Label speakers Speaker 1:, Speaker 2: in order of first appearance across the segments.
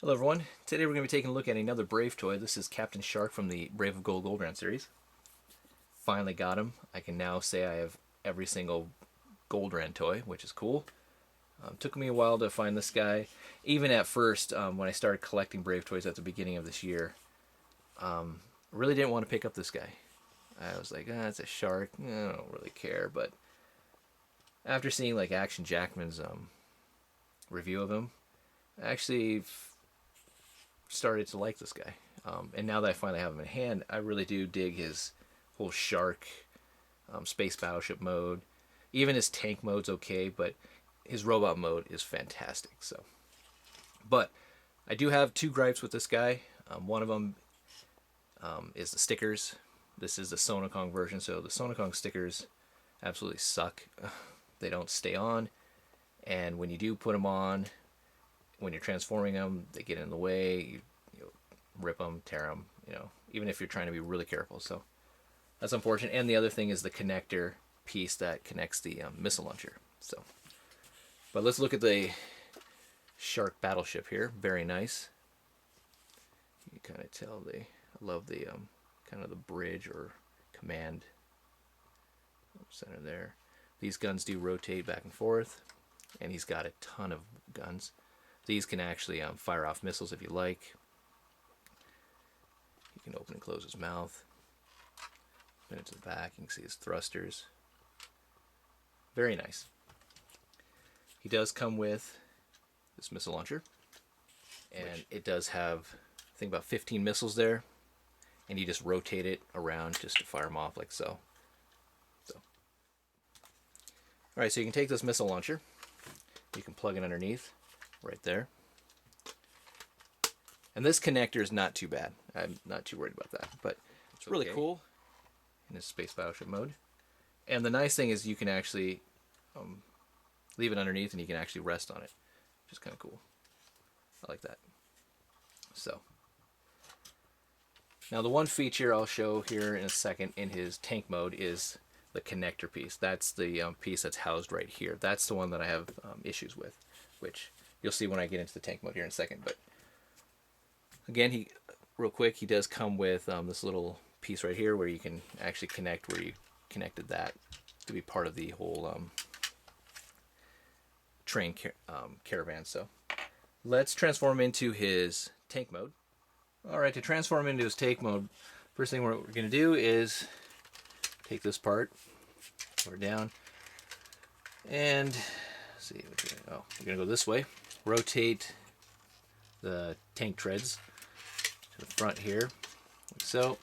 Speaker 1: Hello everyone, today we're going to be taking a look at another Brave toy. This is Captain Shark from the Brave of Gold Goldran series. Finally got him. I can now say I have every single Goldran toy, which is cool. Took me a while to find this guy. Even at first, when I started collecting Brave toys at the beginning of this year, really didn't want to pick up this guy. I was like, it's a shark, I don't really care. But after seeing like Action Jackman's review of him, I actually started to like this guy. And now that I finally have him in hand, I really do dig his whole shark, space battleship mode. Even his tank mode's okay, but his robot mode is fantastic. But I do have two gripes with this guy. One of them is the stickers. This is the Sora-Kage version, so the Sora-Kage stickers absolutely suck. They don't stay on, and when you do put them on, when you're transforming them, they get in the way. You rip them, tear them, even if you're trying to be really careful. So that's unfortunate. And the other thing is the connector piece that connects the missile launcher. But let's look at the Shark Battleship here. Very nice. You can kind of tell I love the kind of the bridge or command center there. These guns do rotate back and forth, and he's got a ton of guns. These can actually fire off missiles if you like. You can open and close his mouth. Spin it to the back. You can see his thrusters. Very nice. He does come with this missile launcher, and it does have, I think, about 15 missiles there, and you just rotate it around just to fire them off like so. Alright, so you can take this missile launcher, you can plug it underneath right there, and this connector is not too bad. I'm not too worried about that, but it's really cool in this space battleship mode. And the nice thing is you can actually leave it underneath and you can actually rest on it, which is kind of cool. I like that. So now the one feature I'll show here in a second in his tank mode is the connector piece. That's the piece that's housed right here. That's the one that I have issues with, which you'll see when I get into the tank mode here in a second. But again, real quick, he does come with this little piece right here where you can actually connect where you connected that to be part of the whole train caravan. So let's transform into his tank mode. Alright, to transform into his tank mode, first thing we're going to do is take this part, put it down, and let's see, we're going to go this way. Rotate the tank treads to the front here, like so.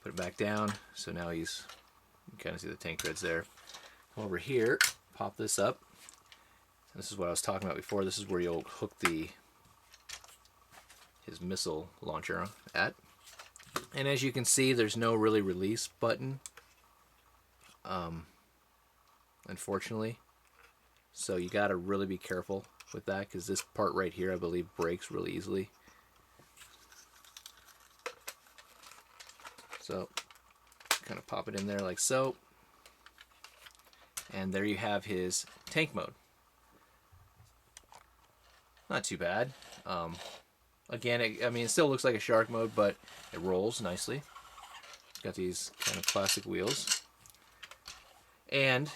Speaker 1: Put it back down, so now you can kind of see the tank treads there. Come over here, pop this up. And this is what I was talking about before. This is where you'll hook his missile launcher at. And as you can see, there's no really release button, unfortunately. So you got to really be careful with that, because this part right here, I believe, breaks really easily. So kind of pop it in there like so. And there you have his tank mode. Not too bad. Again, it still looks like a shark mode, but it rolls nicely. It's got these kind of plastic wheels. And,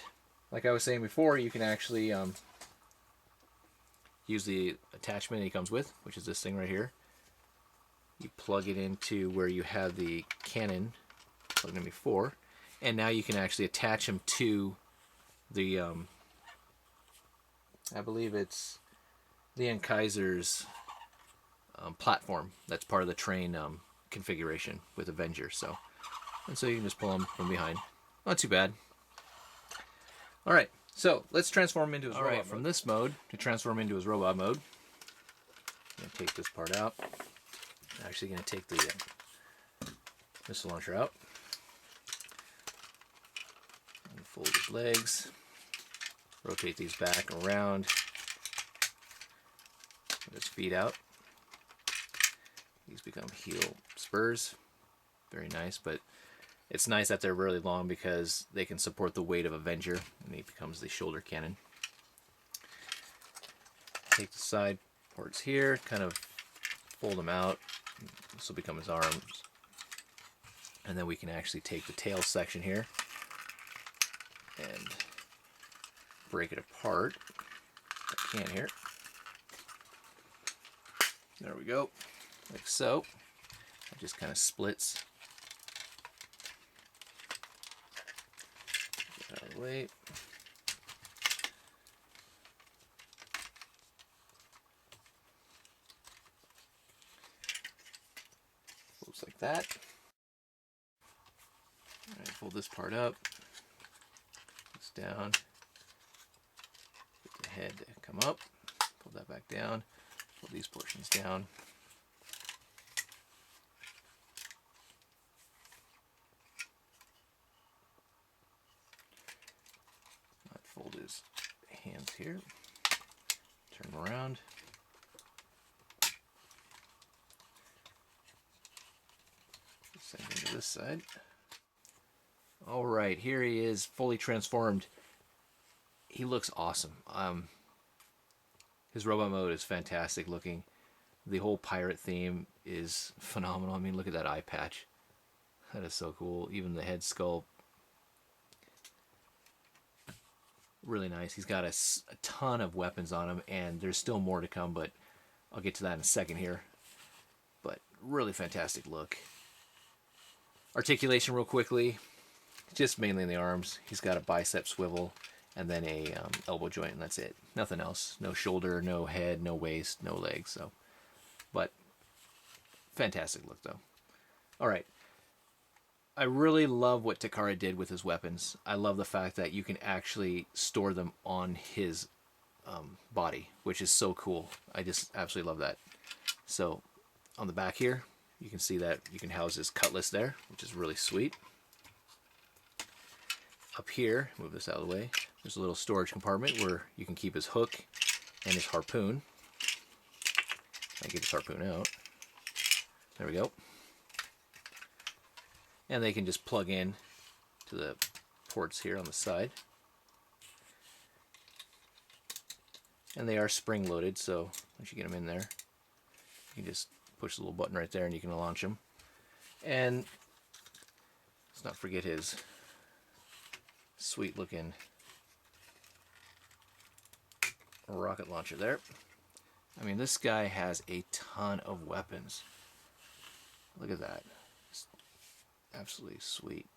Speaker 1: like I was saying before, you can actually use the attachment he comes with, which is this thing right here. You plug it into where you had the cannon plugged in before, and now you can actually attach him to the, I believe it's Leon Kaiser's platform that's part of the train configuration with Avenger. So you can just pull him from behind. Not too bad. Alright, so let's transform him into his robot mode. From this mode, to transform into his robot mode, I'm going to take this part out. I'm actually going to take the missile launcher out. And fold his legs. Rotate these back and around. Get his feet out. These become heel spurs. Very nice, but it's nice that they're really long because they can support the weight of Avenger, and he becomes the shoulder cannon. Take the side ports here, kind of fold them out. This will become his arms. And then we can actually take the tail section here and break it apart. I can here. There we go, like so. It just kind of splits. Get that out of the way. Looks like that. All right, fold this part up. This down. Get the head to come up. Pull that back down. Pull these portions down. I'd fold his hands here. Turn them around. Same thing to this side. All right, here he is, fully transformed. He looks awesome. His robot mode is fantastic looking. The whole pirate theme is phenomenal. I mean, look at that eye patch. That is so cool. Even the head sculpt. Really nice. He's got a ton of weapons on him, and there's still more to come, but I'll get to that in a second here. But really fantastic look. Articulation real quickly. Just mainly in the arms. He's got a bicep swivel. And then a elbow joint, and that's it. Nothing else. No shoulder, no head, no waist, no legs. So, but fantastic look though. All right. I really love what Takara did with his weapons. I love the fact that you can actually store them on his body, which is so cool. I just absolutely love that. So, on the back here, you can see that you can house his cutlass there, which is really sweet. Up here, move this out of the way, there's a little storage compartment where you can keep his hook and his harpoon. I get his harpoon out. There we go. And they can just plug in to the ports here on the side. And they are spring loaded, so once you get them in there, you can just push the little button right there and you can launch them. And let's not forget his sweet looking rocket launcher there. I mean, this guy has a ton of weapons. Look at that. It's absolutely sweet.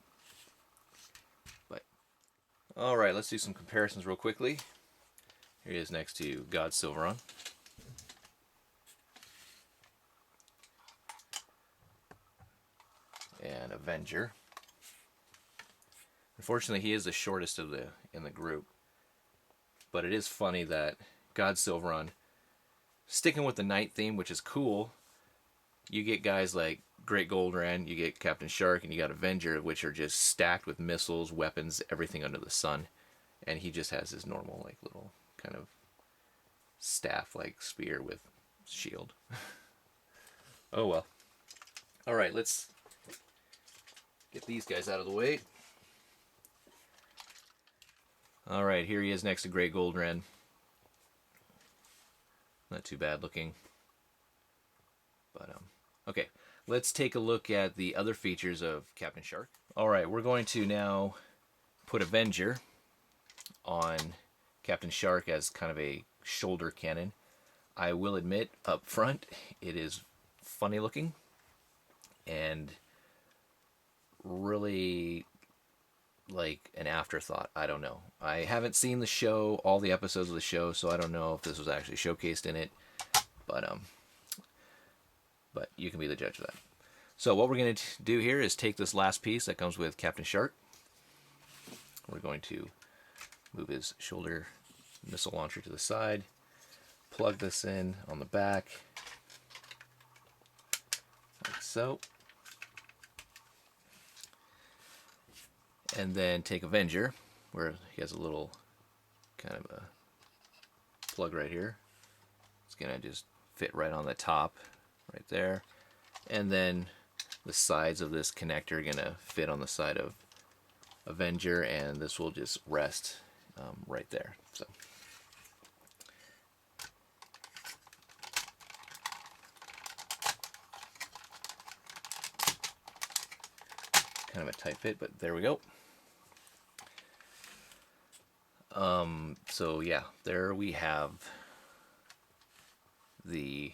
Speaker 1: But all right, let's do some comparisons real quickly. Here he is next to God Silveron. And Avenger. Unfortunately, he is the shortest of in the group. But it is funny that God Silveron, sticking with the night theme, which is cool, you get guys like Great Goldran, you get Captain Shark, and you got Avenger, which are just stacked with missiles, weapons, everything under the sun. And he just has his normal, like, little kind of staff-like spear with shield. Oh well. Alright, let's get these guys out of the way. Alright, here he is next to Great Goldran. Not too bad looking. But, okay. Let's take a look at the other features of Captain Shark. Alright, we're going to now put Avenger on Captain Shark as kind of a shoulder cannon. I will admit, up front, it is funny looking. And really like an afterthought. I don't know. I haven't seen the show, all the episodes of the show, so I don't know if this was actually showcased in it. But you can be the judge of that. So what we're going to do here is take this last piece that comes with Captain Shark. We're going to move his shoulder missile launcher to the side, plug this in on the back, like so. And then take Avenger, where he has a little kind of a plug right here. It's going to just fit right on the top, right there. And then the sides of this connector are going to fit on the side of Avenger, and this will just rest right there. So kind of a tight fit, but there we go. So yeah, there we have the,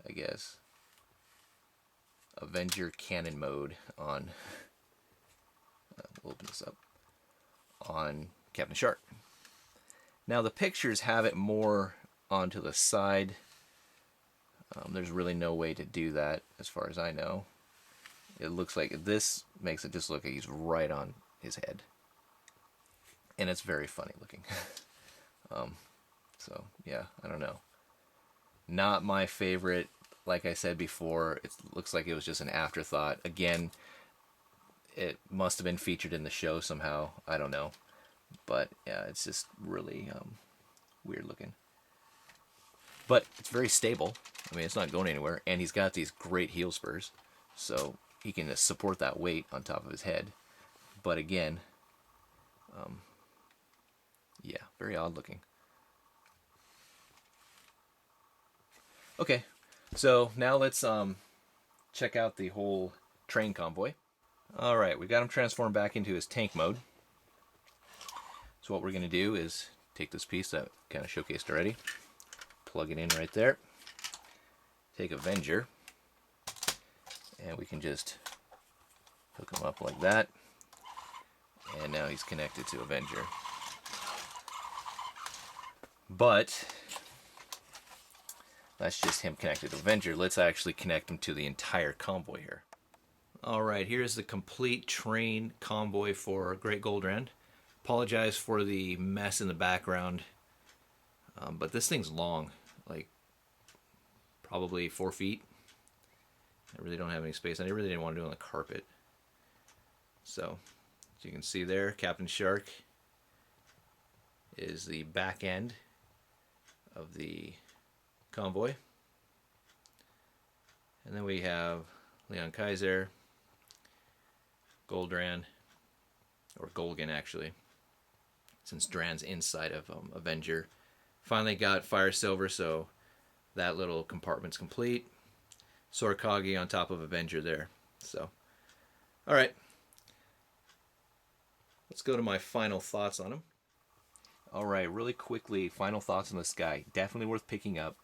Speaker 1: I guess, Avenger cannon mode on, we'll open this up, on Captain Shark. Now the pictures have it more onto the side. There's really no way to do that as far as I know. It looks like this makes it just look like he's right on his head. And it's very funny looking. So yeah, I don't know. Not my favorite. Like I said before, it looks like it was just an afterthought. Again, it must have been featured in the show somehow. I don't know. But yeah, it's just really weird looking. But it's very stable. I mean, it's not going anywhere. And he's got these great heel spurs. So he can support that weight on top of his head. But again, yeah, very odd looking. Okay, so now let's check out the whole train convoy. Alright, we got him transformed back into his tank mode. So what we're going to do is take this piece that I kind of showcased already, plug it in right there, take Avenger, and we can just hook him up like that, and now he's connected to Avenger. But that's just him connected to Avenger. Let's actually connect him to the entire convoy here. Alright, here's the complete train convoy for Great Goldran. Apologize for the mess in the background, but this thing's long, like probably 4 feet. I really don't have any space. I really didn't want to do it on the carpet. So, as you can see there, Captain Shark is the back end of the convoy. And then we have Leon Kaiser, Goldran, or Golgan actually, since Dran's inside of Avenger. Finally got Fire Silver, so that little compartment's complete. Sora-Kage on top of Avenger there. So, alright. Let's go to my final thoughts on him. Alright, really quickly, final thoughts on this guy. Definitely worth picking up.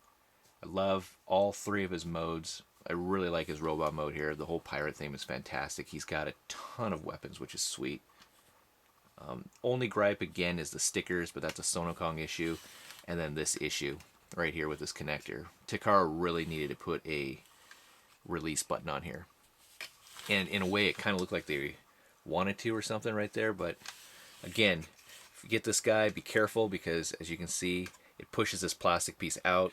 Speaker 1: I love all 3 of his modes. I really like his robot mode here. The whole pirate theme is fantastic. He's got a ton of weapons, which is sweet. Only gripe again is the stickers, but that's a Sora-Kage issue. And then this issue right here with this connector. Takara really needed to put a release button on here. And in a way it kind of looked like they wanted to or something right there. But again, if you get this guy, be careful because as you can see, it pushes this plastic piece out.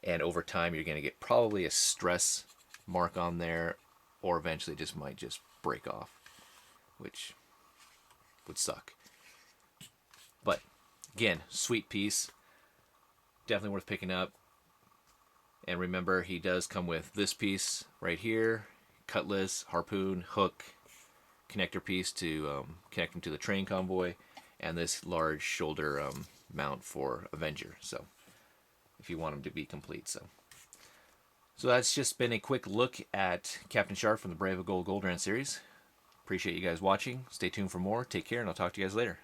Speaker 1: And over time you're going to get probably a stress mark on there. Or eventually it just might just break off. Which would suck. But again, sweet piece. Definitely worth picking up. And remember, he does come with this piece right here. Cutlass, harpoon, hook, connector piece to connect him to the train convoy. And this large shoulder mount for Avenger. So, if you want him to be complete. So that's just been a quick look at Captain Shark from the Brave of Goldran series. Appreciate you guys watching. Stay tuned for more. Take care, and I'll talk to you guys later.